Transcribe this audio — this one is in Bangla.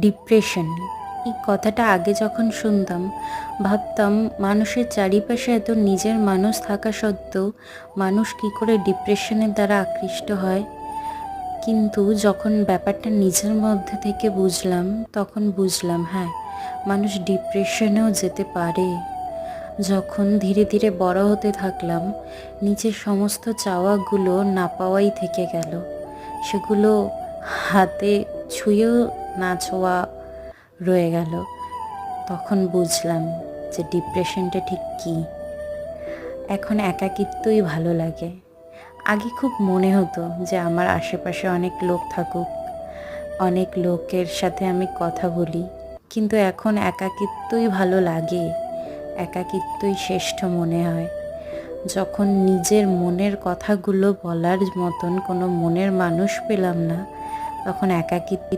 ডিপ্রেশন, এই কথাটা আগে যখন শুনতাম ভাবতাম মানুষের চারিপাশে এত নিজের মানুষ থাকা সত্ত্বেও মানুষ কী করে ডিপ্রেশনের দ্বারা আকৃষ্ট হয়। কিন্তু যখন ব্যাপারটা নিজের মধ্যে থেকে বুঝলাম তখন বুঝলাম হ্যাঁ, মানুষ ডিপ্রেশনেও যেতে পারে। যখন ধীরে ধীরে বড় হতে থাকলাম, নিজের সমস্ত চাওয়াগুলো না পাওয়াই থেকে গেল। সেগুলো হাতে ছুঁয়েও না ছোঁয়া রয়ে গেল। তখন বুঝলাম যে ডিপ্রেশনটা ঠিক কী। এখন একাকিত্বই ভালো লাগে। আগে খুব মনে হতো যে আমার আশেপাশে অনেক লোক থাকুক, অনেক লোকের সাথে আমি কথা বলি, কিন্তু এখন একাকিত্বই ভালো লাগে। একাকিত্বই শ্রেষ্ঠ মনে হয়। যখন নিজের মনের কথাগুলো বলার মতন কোনো মনের মানুষ পেলাম না, তখন একাকিত্ব